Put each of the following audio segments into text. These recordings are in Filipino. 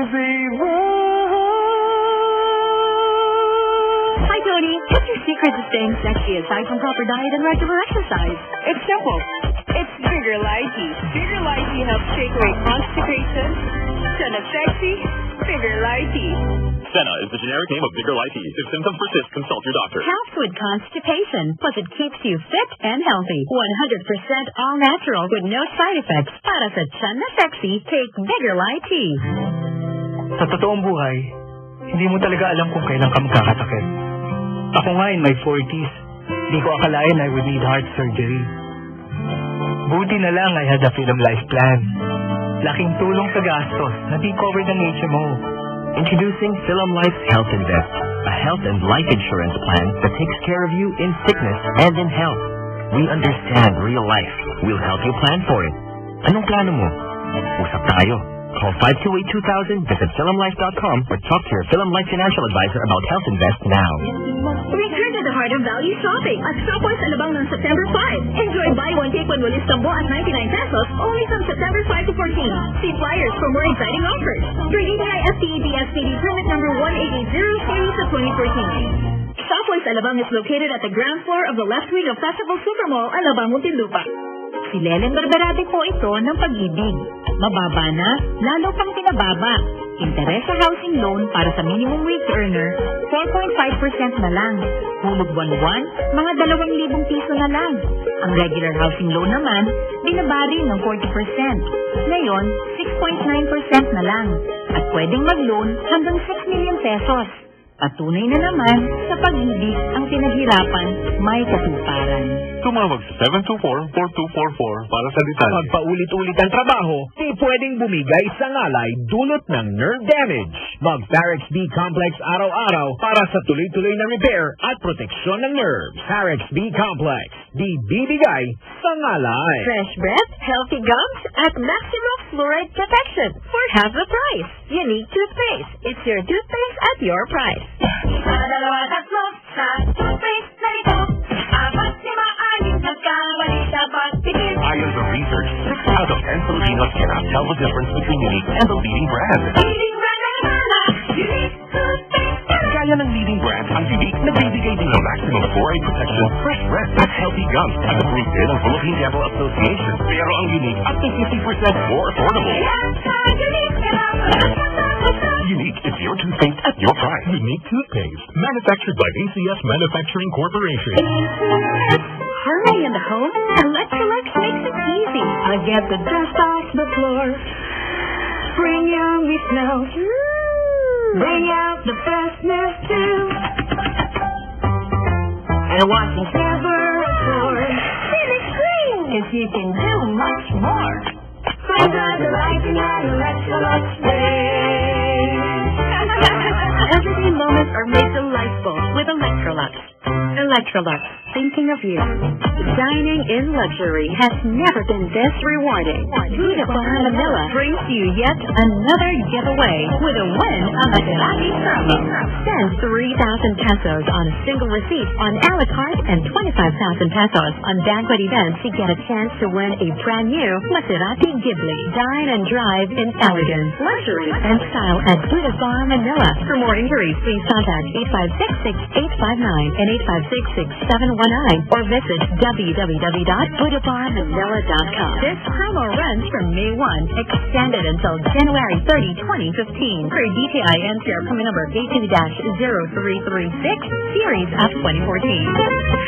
Hi, Tony. What's your secret to staying sexy aside from proper diet and regular exercise? It's simple. It's Bigger Lychee. Bigger Lychee helps take away constipation. Senna sexy, Bigger Lychee. Senna is the generic name of Bigger Lychee. If symptoms persist, consult your doctor. Helps with constipation, plus it keeps you fit and healthy. 100% all natural with no side effects. Para sa Senna sexy, take Bigger Lychee. Sa totoong buhay, hindi mo talaga alam kung kailan ka magkakatakit. Ako nga in my 40s, di ko akalain I would need heart surgery. Buti na lang I had a Film Life plan. Laking tulong sa gastos na di covered ng HMO. Introducing Film Life's Health Invest, a health and life insurance plan that takes care of you in sickness and in health. We understand real life. We'll help you plan for it. Anong plano mo? Usap tayo. Call 528-2000, visit filmlife.com, or talk to your Film Life financial advisor about Health Invest now. Return to the heart of value shopping at Shopwise Alabang on September 5. Enjoy buy one take one walis tambo at 99 pesos only from September 5 to 14. See flyers for more exciting offers. Your DTI FTEB SPD permit number 1880 series of 2014. Shopwise Alabang is located at the ground floor of the left wing of Festival Supermall, Alabang, Muntinlupa. Si Lelen Barbarate po ito ng pag-ibig. Mababa na, lalo pang pinababa. Interes sa housing loan para sa minimum wage earner, 4.5% na lang. Hulog buwan-buwan, mga 2,000 piso na lang. Ang regular housing loan naman, binabari ng 40%. Ngayon, 6.9% na lang. At pwedeng mag-loan hanggang 6 million pesos. Patunay na naman sa pag-ibig ang pinaghirapan, may katuparan. Tumawag sa 724-4244 para sa detalye. Pag paulit-ulit ang trabaho, di pwedeng bumigay sa ngalay dulot ng nerve damage. Mag-Parex B Complex araw-araw para sa tuloy-tuloy na repair at proteksyon ng nerves. Parex B Complex, di bibigay sa ngalay. Fresh breath, healthy gums, at maximum fluoride protection for half the price. Unique toothpaste. It's your toothpaste at your price. Ayon sa research, 6 out of 10 Filipinos cannot tell the difference between Unique and the leading brand. Kaya ng leading brand ang Unique nagbibigay din ng maximum fluoride protection, fresh breath, at healthy gums at approved din ng Philippine Dental Association. Pero ang Unique up to 50% more affordable. Unique is your toothpaste at your price. Unique toothpaste, manufactured by ACS Manufacturing Corporation. Hurry in the home, Electrolux makes it easy. I get the dust off the floor. Bring yummy smells. Bring out the freshness too. And washing's never a chore. Finish clean, 'cause you can do much more. Find the lighting at Electrolux way. Everyday moments are made delightful with Electrolux. Electrolux, thinking of you. Dining in luxury has never been this rewarding. Buddha Bar Manila brings you yet another giveaway with a win on the Maserati Servo. Spend 3,000 pesos on a single receipt on a la carte and 25,000 pesos on banquet events to get a chance to win a brand new Maserati Ghibli. Dine and drive in elegance, luxury, and style at Buddha Bar Manila. For more inquiries, please contact 856-6859 and 856-6719 or visit www.buddhabarmanila.com. This promo runs from May 1, extended until January 30, 2015. For DTI NCR permit number 82-0336, series of 2014.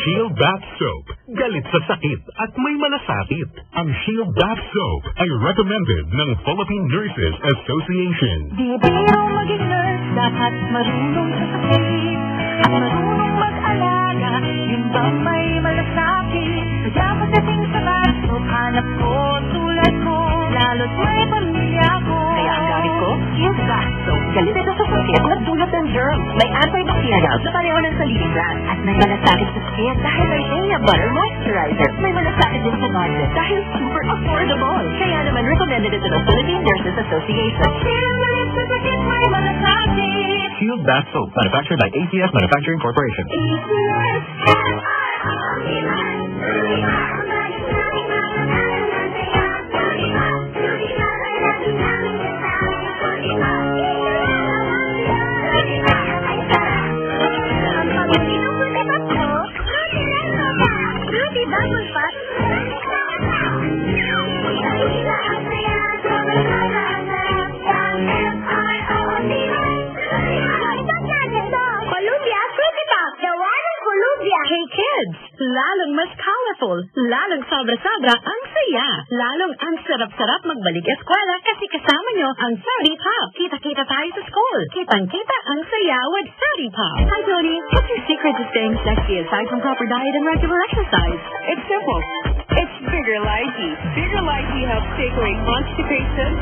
Shield Bath Soap. Galit sa sakit at may malasakit. Ang Shield Bath Soap ay recommended ng Philippine Nurses Association. Di biro maging nurse, dapat marunong sa sakit at marunong mag-alaga. Yun ba may malasakit? Kaya pagdating sa bath soap, hanap ko tulad ko, lalo't may pamilya ko. Kaya ang gamit ko, Shield Bath Soap. Galit ito sa sakit at dulot ng germs. May antibacterials na pareho ng sa leading brand. At may malasakit sa skin dahil may Shea Butter Moisturizer. May malasakit din sa budget dahil super affordable. Kaya naman recommended ito ng Philippine Nurses Association. Shield Bath Soap, manufactured by ACS Manufacturing Corporation. ACS lalong sobra-sobra ang saya. Lalong ang sarap-sarap magbalik eskwela kasi kasama nyo ang 30 Pop. Kita-kita tayo sa school. Kitang-kita ang saya with 30 Pop. Hi, Tony. What's your secret to staying sexy aside from proper diet and regular exercise? It's simple. It's Bigger Lychee. Bigger Lychee helps take away constipation.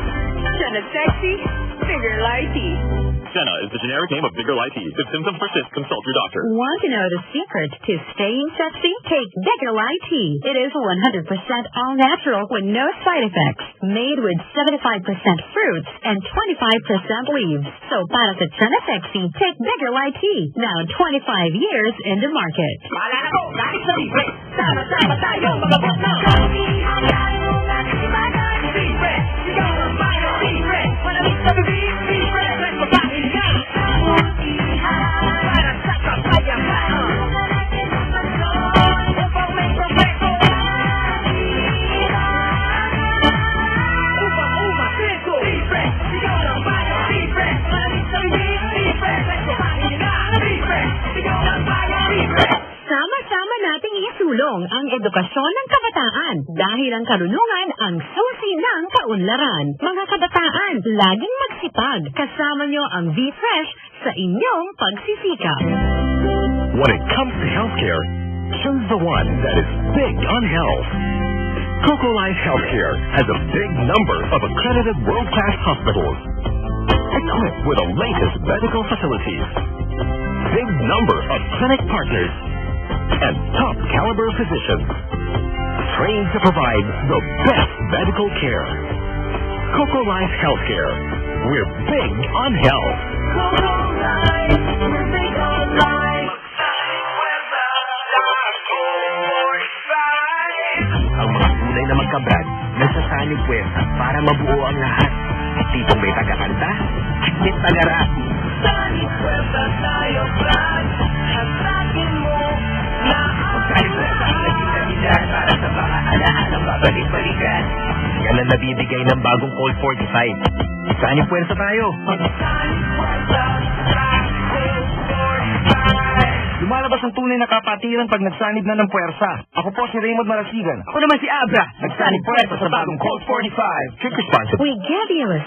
Senna Sexy, Bigger Lychee. Senna is the generic name of Bigger Lychee. If symptoms persist, consult your doctor. Want to know the secret to staying sexy? Take Bigger Lychee. It is 100% all natural with no side effects. Made with 75% fruits and 25% leaves. So para sa Senna Sexy, take Bigger Lychee. Now 25 years in the market. Maalala ko, kahit sa libre, sama-sama tayo mga bata. Libre, ikaw ang bayo, libre, malamig sa bibig, libre, nagpapain ka. Para sa kapayapaan, upang may progreso. Upang umapreso, libre, ikaw ang bayo, libre, malamig sa bibig, libre, nagpapain ka. Libre, ikaw ang bayo, libre. Sama-sama nating isulong ang edukasyon ng kabataan dahil ang karunungan ang susi ng kaunlaran. Mga kabataan, laging magsipag. Kasama nyo ang V-Fresh sa inyong pagsisikap. When it comes to healthcare, choose the one that is big on health. Coco Life Healthcare has a big number of accredited world-class hospitals, equipped with the latest medical facilities, big number of clinic partners, and top caliber physicians, trained to provide the best medical care. Coco Life Healthcare. We're big on health. Coco Life, we're big on life. Ang mga kulay na magkabrad, nasasanib puwersa para mabuo ang lahat. Tipong may tagakanta at may tagarap. Sanib puwersa tayo, Brad. Hatakin mo na ang Pagkalimutan para sa mga alahalang babalik-balikan. Yan ang nabibigay ng bagong Colt 45. Sanib puwersa tayo. Sanib puwersa tayo, 45. Lumalabas ang tunay na kapatiran pag nagsanib na ng puwersa. Ako po si Raymond Marasigan. Ako naman si Abra. Nagsanib puwersa sa bagong Colt 45. Drink responsibly. We give you a